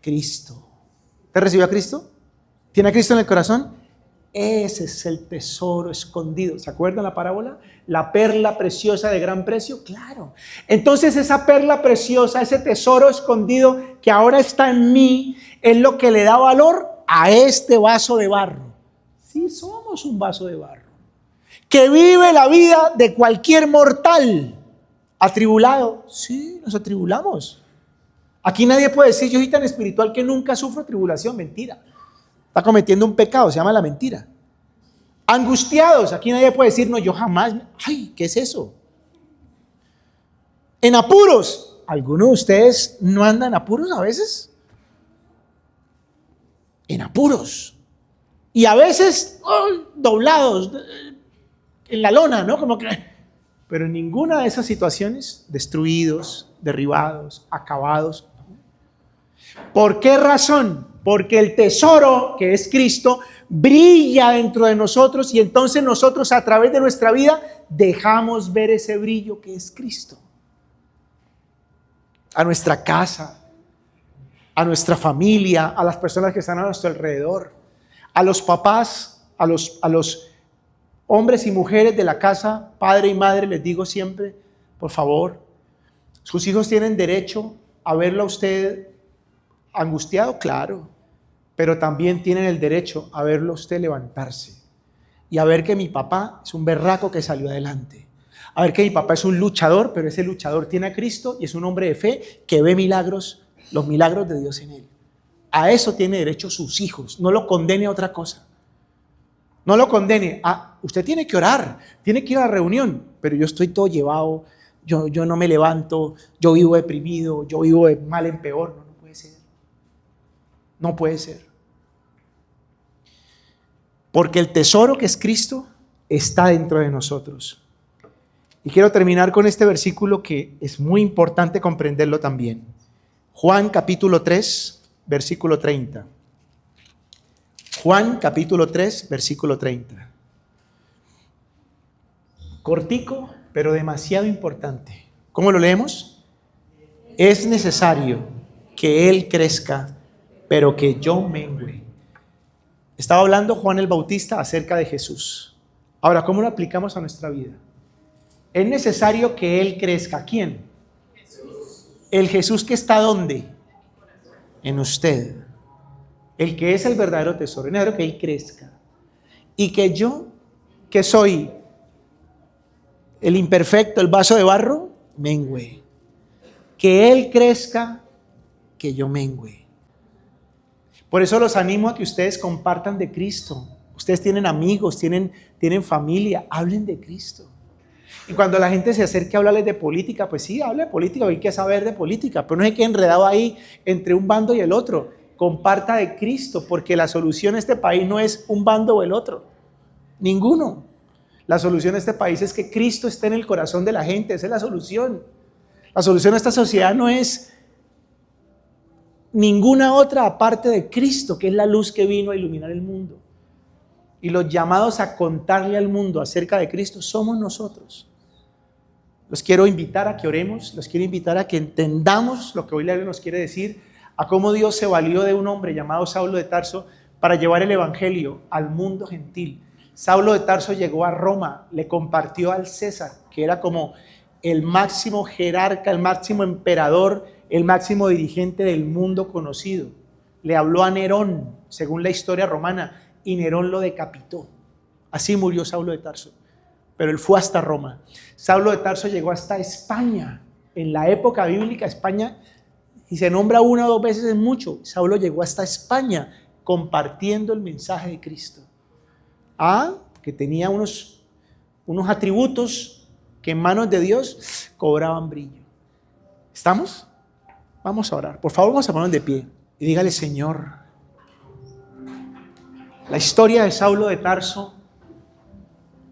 Cristo. ¿Te recibió a Cristo? ¿Tiene a Cristo en el corazón? Ese es el tesoro escondido. ¿Se acuerdan la parábola? La perla preciosa de gran precio. Claro. Entonces esa perla preciosa, ese tesoro escondido que ahora está en mí, es lo que le da valor a este vaso de barro. Sí, somos un vaso de barro que vive la vida de cualquier mortal. ¿Atribulado? Sí, nos atribulamos. Aquí nadie puede decir, yo soy tan espiritual que nunca sufro tribulación. Mentira. Está cometiendo un pecado, se llama la mentira. Angustiados, aquí nadie puede decir, no, yo jamás. Ay, ¿qué es eso? En apuros, ¿alguno de ustedes no andan en apuros a veces? En apuros. Y a veces doblados en la lona, ¿no? Como que. Pero en ninguna de esas situaciones, destruidos, derribados, acabados. ¿Por qué razón? Porque el tesoro, que es Cristo, brilla dentro de nosotros y entonces nosotros a través de nuestra vida dejamos ver ese brillo que es Cristo. A nuestra casa, a nuestra familia, a las personas que están a nuestro alrededor, a los papás, a los hombres y mujeres de la casa, padre y madre, les digo siempre, por favor, sus hijos tienen derecho a verlo a usted angustiado, claro, pero también tienen el derecho a verlo a usted levantarse y a ver que mi papá es un berraco que salió adelante, a ver que mi papá es un luchador, pero ese luchador tiene a Cristo y es un hombre de fe que ve milagros, los milagros de Dios en él. A eso tiene derecho sus hijos. No lo condene a otra cosa. No lo condene. Usted tiene que orar, tiene que ir a la reunión, pero yo estoy todo llevado, yo no me levanto, yo vivo deprimido, yo vivo de mal en peor. No puede ser. No puede ser. Porque el tesoro que es Cristo está dentro de nosotros. Y quiero terminar con este versículo que es muy importante comprenderlo también. Juan capítulo 3, versículo 30. Juan capítulo 3, versículo 30. Cortico, pero demasiado importante. ¿Cómo lo leemos? Es necesario que Él crezca, pero que yo mengüe. Estaba hablando Juan el Bautista acerca de Jesús. Ahora, ¿cómo lo aplicamos a nuestra vida? Es necesario que Él crezca. ¿Quién? Jesús. El Jesús que está ¿dónde? En usted. El que es el verdadero tesoro. Es necesario que Él crezca. Y que yo, que soy el imperfecto, el vaso de barro, mengüe. Que Él crezca, que yo mengüe. Por eso los animo a que ustedes compartan de Cristo. Ustedes tienen amigos, tienen familia, hablen de Cristo. Y cuando la gente se acerque a hablarles de política, pues sí, hable de política, hay que saber de política, pero no se quede enredado ahí entre un bando y el otro. Comparta de Cristo, porque la solución a este país no es un bando o el otro. Ninguno. La solución a este país es que Cristo esté en el corazón de la gente, esa es la solución. La solución a esta sociedad no es ninguna otra aparte de Cristo, que es la luz que vino a iluminar el mundo. Y los llamados a contarle al mundo acerca de Cristo somos nosotros. Los quiero invitar a que oremos, los quiero invitar a que entendamos lo que hoy la Biblia nos quiere decir, a cómo Dios se valió de un hombre llamado Saulo de Tarso para llevar el evangelio al mundo gentil. Saulo de Tarso llegó a Roma, le compartió al César, que era como el máximo jerarca, el máximo emperador, el máximo dirigente del mundo conocido. Le habló a Nerón, según la historia romana, y Nerón lo decapitó. Así murió Saulo de Tarso. Pero él fue hasta Roma. Saulo de Tarso llegó hasta España. En la época bíblica, España, y se nombra una o dos veces es mucho. Saulo llegó hasta España compartiendo el mensaje de Cristo. Que tenía unos atributos que en manos de Dios cobraban brillo. ¿Estamos? Vamos a orar. Por favor, vamos a ponernos de pie y dígale: Señor, la historia de Saulo de Tarso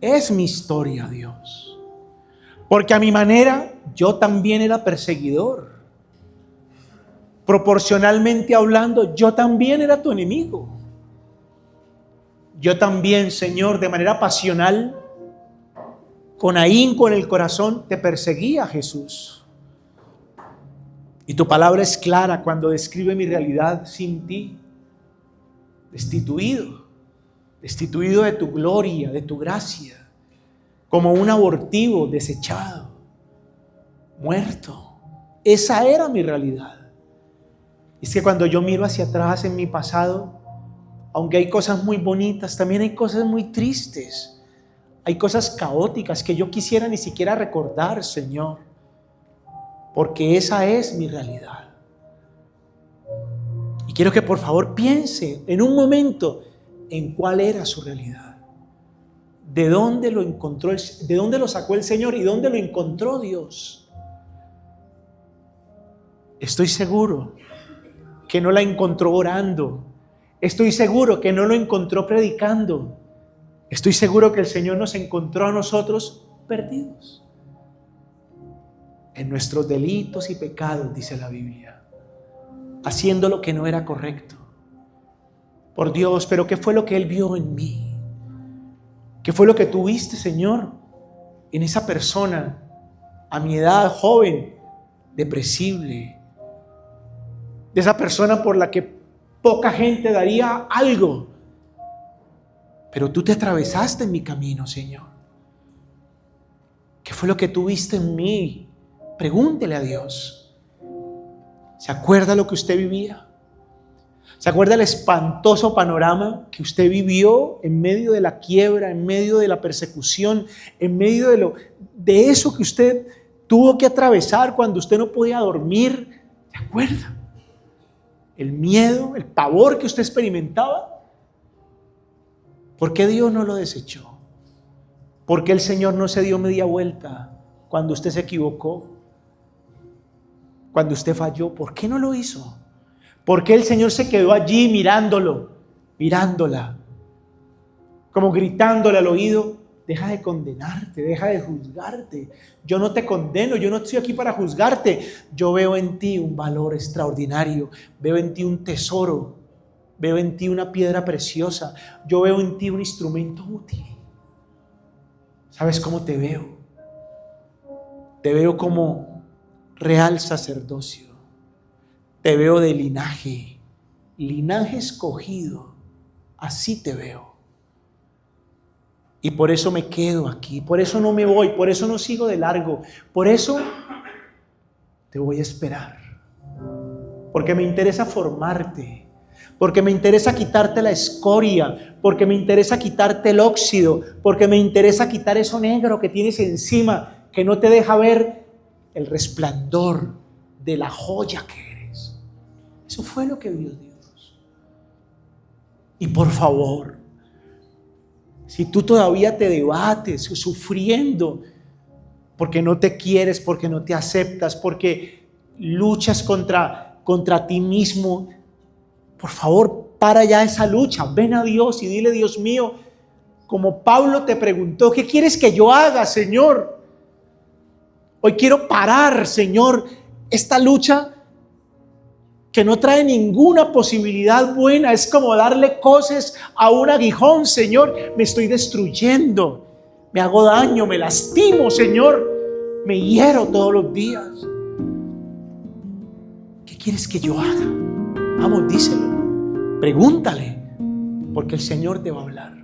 es mi historia, Dios. Porque a mi manera yo también era perseguidor. Proporcionalmente hablando, yo también era tu enemigo. Yo también, Señor, de manera pasional, con ahínco en el corazón, te perseguía, Jesús. Y tu palabra es clara cuando describe mi realidad sin ti. Destituido de tu gloria, de tu gracia, como un abortivo desechado, muerto. Esa era mi realidad. Es que cuando yo miro hacia atrás en mi pasado, aunque hay cosas muy bonitas, también hay cosas muy tristes. Hay cosas caóticas que yo quisiera ni siquiera recordar, Señor, porque esa es mi realidad. Y quiero que por favor piense en un momento en cuál era su realidad. ¿De dónde lo encontró? ¿De dónde lo sacó el Señor y dónde lo encontró Dios? Estoy seguro que no la encontró orando. Estoy seguro que no lo encontró predicando. Estoy seguro que el Señor nos encontró a nosotros perdidos en nuestros delitos y pecados, dice la Biblia. haciendo lo que no era correcto. Por Dios, pero ¿qué fue lo que Él vio en mí? ¿Qué fue lo que tú viste, Señor, en esa persona a mi edad, joven, depresible? De esa persona por la que poca gente daría algo. Pero tú te atravesaste en mi camino, Señor. ¿Qué fue lo que tú viste en mí? Pregúntele a Dios. ¿Se acuerda lo que usted vivía? ¿Se acuerda el espantoso panorama que usted vivió en medio de la quiebra, en medio de la persecución, en medio de eso que usted tuvo que atravesar cuando usted no podía dormir? ¿Se acuerda? El miedo, el pavor que usted experimentaba. ¿Por qué Dios no lo desechó? ¿Por qué el Señor no se dio media vuelta cuando usted se equivocó? Cuando usted falló, ¿por qué no lo hizo? ¿Por qué el Señor se quedó allí mirándolo, mirándola, como gritándole al oído? Deja de condenarte, deja de juzgarte. Yo no te condeno, yo no estoy aquí para juzgarte. Yo veo en ti un valor extraordinario, veo en ti un tesoro, veo en ti una piedra preciosa, yo veo en ti un instrumento útil. ¿Sabes cómo te veo? Te veo como real sacerdocio. Te veo de linaje escogido. Así te veo. Y por eso me quedo aquí, por eso no me voy, por eso no sigo de largo, por eso te voy a esperar. Porque me interesa formarte, porque me interesa quitarte la escoria, porque me interesa quitarte el óxido, porque me interesa quitar eso negro que tienes encima, que no te deja ver el resplandor de la joya que eres. Eso fue lo que vio Dios. Y por favor, si tú todavía te debates sufriendo porque no te quieres, porque no te aceptas, porque luchas contra ti mismo, por favor, para ya esa lucha. Ven a Dios y dile: Dios mío, como Pablo te preguntó, ¿qué quieres que yo haga, Señor? Hoy quiero parar, Señor, esta lucha que no trae ninguna posibilidad buena. Es como darle coces a un aguijón. Señor, me estoy destruyendo, me hago daño, me lastimo, Señor, me hiero todos los días. ¿Qué quieres que yo haga? Vamos, díselo, pregúntale, porque el Señor te va a hablar.